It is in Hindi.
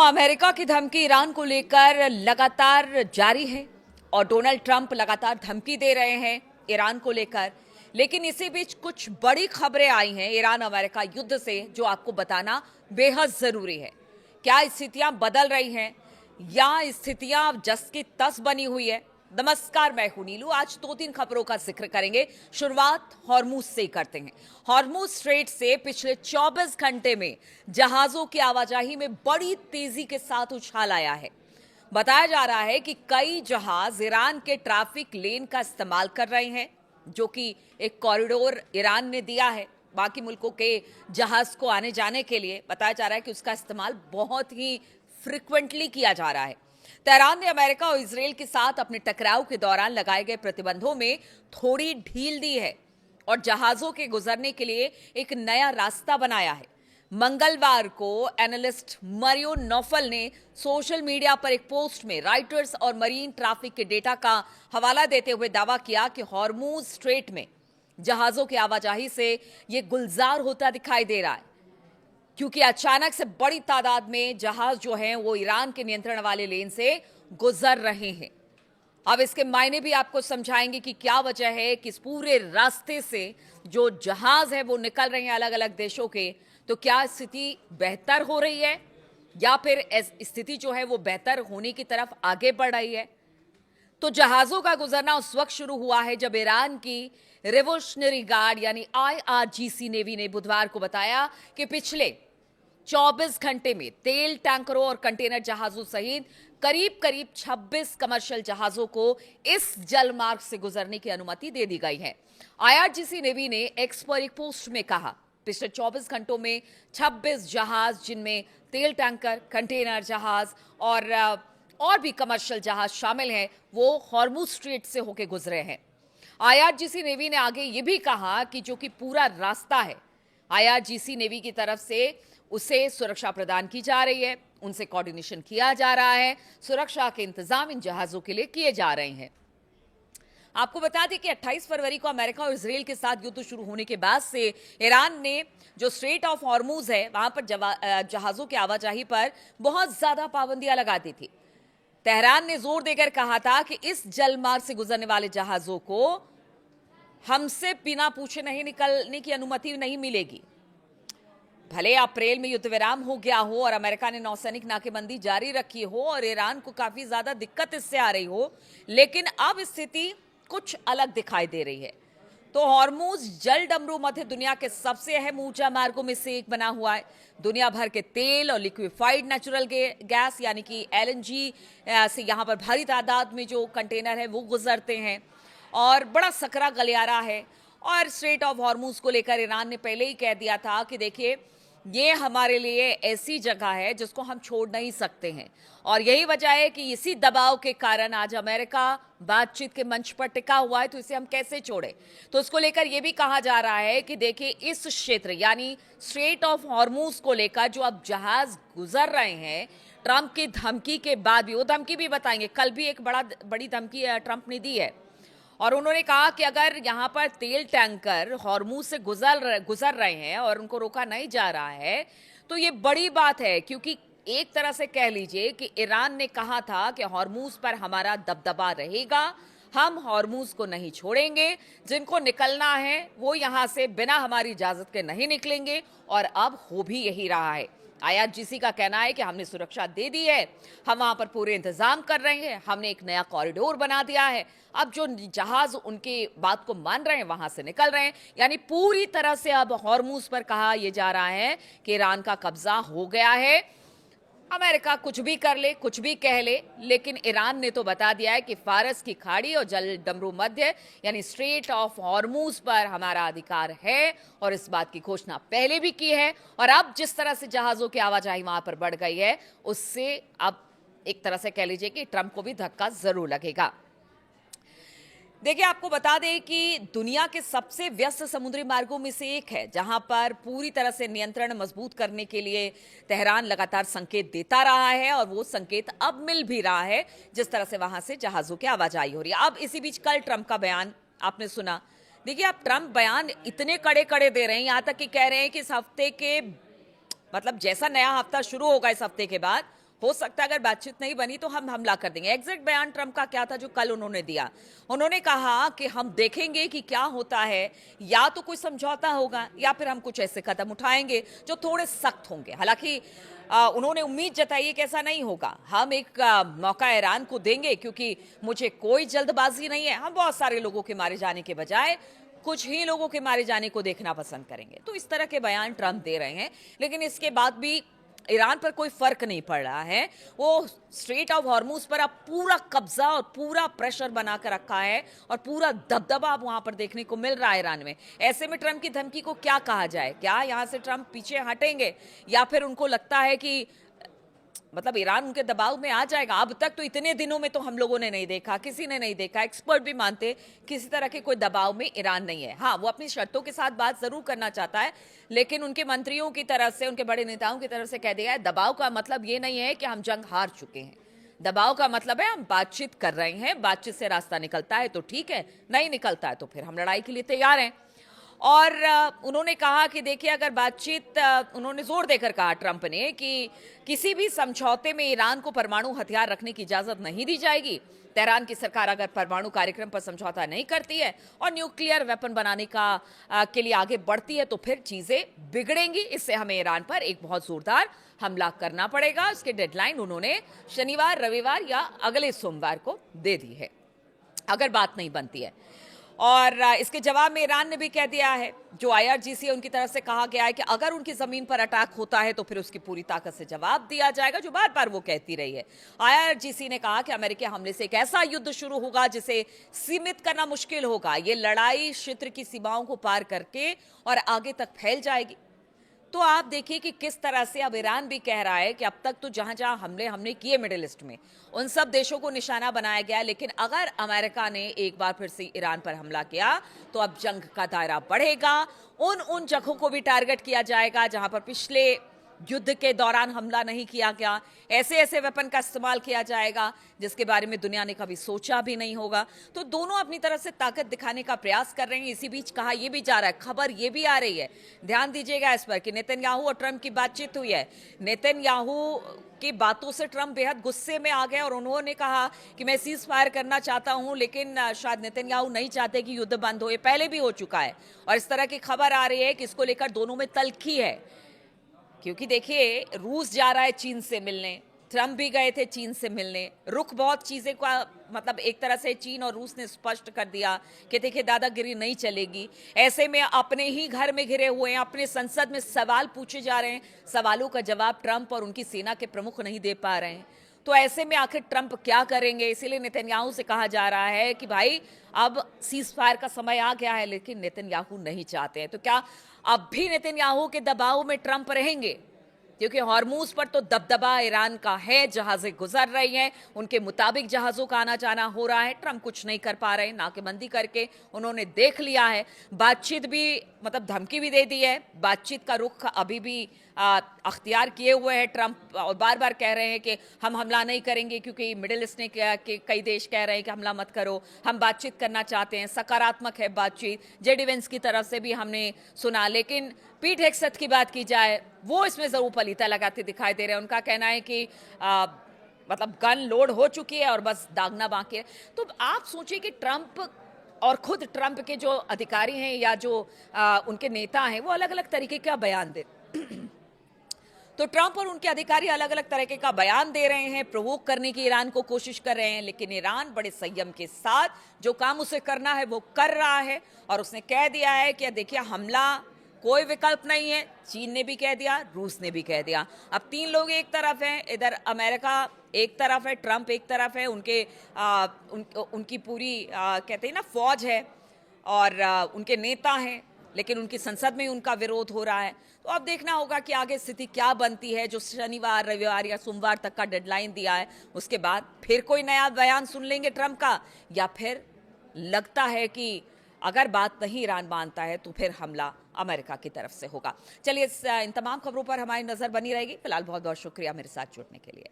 अमेरिका की धमकी ईरान को लेकर लगातार जारी है और डोनाल्ड ट्रंप लगातार धमकी दे रहे हैं ईरान को लेकर। लेकिन इसी बीच कुछ बड़ी खबरें आई हैं ईरान अमेरिका युद्ध से, जो आपको बताना बेहद जरूरी है। क्या स्थितियां बदल रही हैं या स्थितियां जस की तस बनी हुई है? नमस्कार, मैं हूं नीलू। आज 2-3 खबरों का जिक्र करेंगे। शुरुआत हॉर्मुज से ही करते हैं। हॉर्मुज स्ट्रेट से पिछले 24 घंटे में जहाजों की आवाजाही में बड़ी तेजी के साथ उछाल आया है। बताया जा रहा है कि कई जहाज ईरान के ट्रैफिक लेन का इस्तेमाल कर रहे हैं, जो कि एक कॉरिडोर ईरान ने दिया है बाकी मुल्कों के जहाज को आने जाने के लिए। बताया जा रहा है कि उसका इस्तेमाल बहुत ही फ्रिक्वेंटली किया जा रहा है। तेहरान ने अमेरिका और इजरायल के साथ अपने टकराव के दौरान लगाए गए प्रतिबंधों में थोड़ी ढील दी है और जहाजों के गुजरने के लिए एक नया रास्ता बनाया है। मंगलवार को एनालिस्ट मरियो नोफल ने सोशल मीडिया पर एक पोस्ट में राइटर्स और मरीन ट्रैफिक के डेटा का हवाला देते हुए दावा किया कि हॉर्मुज स्ट्रेट में जहाजों की आवाजाही से यह गुलजार होता दिखाई दे रहा है, क्योंकि अचानक से बड़ी तादाद में जहाज जो हैं वो ईरान के नियंत्रण वाले लेन से गुजर रहे हैं। अब इसके मायने भी आपको समझाएंगे कि क्या वजह है कि इस पूरे रास्ते से जो जहाज है वो निकल रहे हैं अलग अलग देशों के। तो क्या स्थिति बेहतर हो रही है या फिर स्थिति जो है वो बेहतर होने की तरफ आगे बढ़ रही है? तो जहाजों का गुजरना उस वक्त शुरू हुआ है जब ईरान की रिवोल्यूशनरी गार्ड यानी IRGC नेवी ने बुधवार को बताया कि पिछले 24 घंटे में तेल टैंकरों और कंटेनर जहाजों सहित करीब करीब 26 कमर्शियल जहाजों को इस जलमार्ग से गुजरने की अनुमति दे दी गई है। IRGC नेवी ने एक्स पर एक पोस्ट में कहा, पिछले 24 घंटों में 26 जहाज, जिनमें तेल टैंकर, कंटेनर जहाज और भी कमर्शियल जहाज शामिल हैं, वो हॉर्मुज स्ट्रेट से होकर गुजरे हैं। IRGC नेवी ने आगे ये भी कहा कि जो कि पूरा रास्ता है, IRGC नेवी की तरफ से उसे सुरक्षा प्रदान की जा रही है, उनसे कोऑर्डिनेशन किया जा रहा है, सुरक्षा के इंतजाम इन जहाजों के लिए किए जा रहे हैं। आपको बता दें कि 28 फरवरी को अमेरिका और इजरायल के साथ युद्ध शुरू होने के बाद से ईरान ने जो स्ट्रेट ऑफ हॉर्मुज है वहां पर जहाजों की आवाजाही पर बहुत ज्यादा पाबंदियां लगा दी थी। तेहरान ने जोर देकर कहा था कि इस जलमार्ग से गुजरने वाले जहाजों को हमसे बिना पूछे नहीं निकलने की अनुमति नहीं मिलेगी। भले अप्रैल में युद्ध विराम हो गया हो और अमेरिका ने नौसैनिक नाकेबंदी जारी रखी हो और ईरान को काफी ज्यादा दिक्कत इससे आ रही हो, लेकिन अब स्थिति कुछ अलग दिखाई दे रही है। तो हॉर्मुज जल डमरू मध्य दुनिया के सबसे अहम ऊर्जा मार्गों में से एक बना हुआ है। दुनिया भर के तेल और लिक्विफाइड नेचुरल गैस यानी कि LNG से यहाँ पर भारी तादाद में जो कंटेनर है वो गुजरते हैं और बड़ा सकरा गलियारा है। और स्ट्रेट ऑफ हॉर्मुज को लेकर ईरान ने पहले ही कह दिया था कि देखिए, ये हमारे लिए ऐसी जगह है जिसको हम छोड़ नहीं सकते हैं, और यही वजह है कि इसी दबाव के कारण आज अमेरिका बातचीत के मंच पर टिका हुआ है, तो इसे हम कैसे छोड़े। तो उसको लेकर यह भी कहा जा रहा है कि देखिए, इस क्षेत्र यानी स्ट्रेट ऑफ हॉर्मुज को लेकर जो अब जहाज गुजर रहे हैं, ट्रंप की धमकी के बाद भी, वो धमकी भी बताएंगे, कल भी एक बड़ी धमकी ट्रंप ने दी है और उन्होंने कहा कि अगर यहाँ पर तेल टैंकर हॉर्मुज से गुजर रहे हैं और उनको रोका नहीं जा रहा है तो ये बड़ी बात है, क्योंकि एक तरह से कह लीजिए कि ईरान ने कहा था कि हॉर्मुज पर हमारा दबदबा रहेगा, हम हॉर्मुज को नहीं छोड़ेंगे, जिनको निकलना है वो यहाँ से बिना हमारी इजाजत के नहीं निकलेंगे, और अब हो भी यही रहा है। IRGC का कहना है कि हमने सुरक्षा दे दी है, हम वहां पर पूरे इंतजाम कर रहे हैं, हमने एक नया कॉरिडोर बना दिया है, अब जो जहाज उनके बात को मान रहे हैं वहां से निकल रहे हैं। यानी पूरी तरह से अब हॉर्मुज पर कहा यह जा रहा है कि ईरान का कब्जा हो गया है। अमेरिका कुछ भी कर ले, कुछ भी कह ले, लेकिन ईरान ने तो बता दिया है कि फारस की खाड़ी और जल डमरू मध्य यानी स्ट्रेट ऑफ हॉर्मुज पर हमारा अधिकार है, और इस बात की घोषणा पहले भी की है। और अब जिस तरह से जहाजों की आवाजाही वहां पर बढ़ गई है, उससे अब एक तरह से कह लीजिए कि ट्रंप को भी धक्का जरूर लगेगा। देखिए, आपको बता दें कि दुनिया के सबसे व्यस्त समुद्री मार्गों में से एक है, जहां पर पूरी तरह से नियंत्रण मजबूत करने के लिए तेहरान लगातार संकेत देता रहा है, और वो संकेत अब मिल भी रहा है जिस तरह से वहां से जहाजों की आवाजाही हो रही है। अब इसी बीच कल ट्रंप का बयान आपने सुना। देखिए, अब ट्रंप बयान इतने कड़े कड़े दे रहे हैं, यहां तक कि कह रहे हैं कि इस हफ्ते के मतलब जैसा नया हफ्ता शुरू होगा इस हफ्ते के बाद, हो सकता है अगर बातचीत नहीं बनी तो हम हमला कर देंगे। एग्जैक्ट बयान ट्रंप का क्या था जो कल उन्होंने दिया? उन्होंने कहा कि हम देखेंगे कि क्या होता है, या तो कोई समझौता होगा या फिर हम कुछ ऐसे कदम उठाएंगे जो थोड़े सख्त होंगे। हालांकि उन्होंने उम्मीद जताई है कि ऐसा नहीं होगा। हम एक मौका ईरान को देंगे क्योंकि मुझे कोई जल्दबाजी नहीं है। हम बहुत सारे लोगों के मारे जाने के बजाय कुछ ही लोगों के मारे जाने को देखना पसंद करेंगे। तो इस तरह के बयान ट्रंप दे रहे हैं, लेकिन इसके बाद भी ईरान पर कोई फर्क नहीं पड़ रहा है। वो स्ट्रेट ऑफ हॉर्मूज पर अब पूरा कब्जा और पूरा प्रेशर बनाकर रखा है और पूरा दबदबा अब वहां पर देखने को मिल रहा है ईरान में। ऐसे में ट्रंप की धमकी को क्या कहा जाए? क्या यहां से ट्रंप पीछे हटेंगे या फिर उनको लगता है कि मतलब ईरान उनके दबाव में आ जाएगा? अब तक तो इतने दिनों में तो हम लोगों ने नहीं देखा, किसी ने नहीं देखा, एक्सपर्ट भी मानते किसी तरह के कोई दबाव में ईरान नहीं है। हाँ, वो अपनी शर्तों के साथ बात जरूर करना चाहता है, लेकिन उनके मंत्रियों की तरफ से, उनके बड़े नेताओं की तरफ से कह दिया है दबाव का मतलब ये नहीं है कि हम जंग हार चुके हैं। दबाव का मतलब है हम बातचीत कर रहे हैं, बातचीत से रास्ता निकलता है तो ठीक है, नहीं निकलता है तो फिर हम लड़ाई के लिए तैयार हैं। और उन्होंने कहा कि देखिए अगर बातचीत, उन्होंने जोर देकर कहा ट्रंप ने कि किसी भी समझौते में ईरान को परमाणु हथियार रखने की इजाजत नहीं दी जाएगी। तेहरान की सरकार अगर परमाणु कार्यक्रम पर समझौता नहीं करती है और न्यूक्लियर वेपन बनाने के लिए आगे बढ़ती है तो फिर चीजें बिगड़ेंगी। इससे हमें ईरान पर एक बहुत जोरदार हमला करना पड़ेगा। उसकी डेडलाइन उन्होंने शनिवार, रविवार या अगले सोमवार को दे दी है अगर बात नहीं बनती है। और इसके जवाब में ईरान ने भी कह दिया है, जो IRGC है उनकी तरफ से कहा गया है कि अगर उनकी जमीन पर अटैक होता है तो फिर उसकी पूरी ताकत से जवाब दिया जाएगा, जो बार बार वो कहती रही है। IRGC ने कहा कि अमेरिकी हमले से एक ऐसा युद्ध शुरू होगा जिसे सीमित करना मुश्किल होगा। ये लड़ाई क्षेत्र की सीमाओं को पार करके और आगे तक फैल जाएगी। तो आप देखिए कि किस तरह से अब ईरान भी कह रहा है कि अब तक तो जहां जहां हमले हमने किए मिडिल ईस्ट में, उन सब देशों को निशाना बनाया गया, लेकिन अगर अमेरिका ने एक बार फिर से ईरान पर हमला किया तो अब जंग का दायरा बढ़ेगा। उन जगहों को भी टारगेट किया जाएगा जहां पर पिछले युद्ध के दौरान हमला नहीं किया गया। ऐसे ऐसे वेपन का इस्तेमाल किया जाएगा जिसके बारे में दुनिया ने कभी सोचा भी नहीं होगा। तो दोनों अपनी तरफ से ताकत दिखाने का प्रयास कर रहे हैं। इसी बीच कहा यह भी जा रहा है, खबर यह भी आ रही है, ध्यान दीजिएगा इस पर, कि नेतन्याहू और ट्रंप की बातचीत हुई है। नेतन्याहू की बातों से ट्रंप बेहद गुस्से में आ गए और उन्होंने कहा कि मैं सीज फायर करना चाहता हूं, लेकिन शायद नेतन्याहू नहीं चाहते कि युद्ध बंद हो। ये पहले भी हो चुका है और इस तरह की खबर आ रही है कि इसको लेकर दोनों में तल्खी है। क्योंकि देखिए रूस जा रहा है चीन से मिलने, ट्रंप भी गए थे चीन से मिलने, रुख बहुत चीजें का मतलब एक तरह से चीन और रूस ने स्पष्ट कर दिया कि देखिए दादागिरी नहीं चलेगी। ऐसे में अपने ही घर में घिरे हुए हैं, अपने संसद में सवाल पूछे जा रहे हैं, सवालों का जवाब ट्रंप और उनकी सेना के प्रमुख नहीं दे पा रहे हैं। तो ऐसे में आखिर ट्रंप क्या करेंगे? इसीलिए नेतन्याहू से कहा जा रहा है कि भाई अब सीज फायर का समय आ गया है, लेकिन नेतन्याहू नहीं चाहते हैं। तो क्या अब भी नेतन्याहू के दबाव में ट्रंप रहेंगे? क्योंकि हॉर्मूज पर तो दबदबा ईरान का है, जहाजें गुजर रही हैं, उनके मुताबिक जहाजों का आना जाना हो रहा है। ट्रंप कुछ नहीं कर पा रहे, नाकेबंदी करके उन्होंने देख लिया है। बातचीत भी मतलब धमकी भी दे दी है, बातचीत का रुख अभी भी अख्तियार किए हुए हैं ट्रंप, और बार बार कह रहे हैं कि हम हमला नहीं करेंगे क्योंकि मिडिल ईस्ट ने कई देश कह रहे हैं कि हमला मत करो, हम बातचीत करना चाहते हैं, सकारात्मक है बातचीत। जेडी वेंस की तरफ से भी हमने सुना, लेकिन पीट हेगसेथ की बात की जाए वो इसमें जरूर पलीता लगाते दिखाई दे रहे हैं। उनका कहना है कि मतलब गन लोड हो चुकी है और बस दागना बाकी है। तो आप सोचिए कि ट्रंप और खुद ट्रंप के जो अधिकारी हैं या जो उनके नेता हैं वो अलग अलग तरीके का बयान दे तो ट्रंप और उनके अधिकारी अलग अलग तरीके का बयान दे रहे हैं, प्रोवोक करने की ईरान को कोशिश कर रहे हैं, लेकिन ईरान बड़े संयम के साथ जो काम उसे करना है वो कर रहा है। और उसने कह दिया है कि देखिए हमला कोई विकल्प नहीं है। चीन ने भी कह दिया, रूस ने भी कह दिया। अब तीन लोग एक तरफ हैं, इधर अमेरिका एक तरफ है, ट्रंप एक तरफ है, उनकी पूरी कहते हैं ना फौज है और उनके नेता हैं, लेकिन उनकी संसद में उनका विरोध हो रहा है। तो अब देखना होगा कि आगे स्थिति क्या बनती है। जो शनिवार, रविवार या सोमवार तक का डेडलाइन दिया है, उसके बाद फिर कोई नया बयान सुन लेंगे ट्रंप का, या फिर लगता है कि अगर बात नहीं ईरान मानता है तो फिर हमला अमेरिका की तरफ से होगा। चलिए इन तमाम खबरों पर हमारी नजर बनी रहेगी। फिलहाल बहुत बहुत शुक्रिया मेरे साथ जुड़ने के लिए।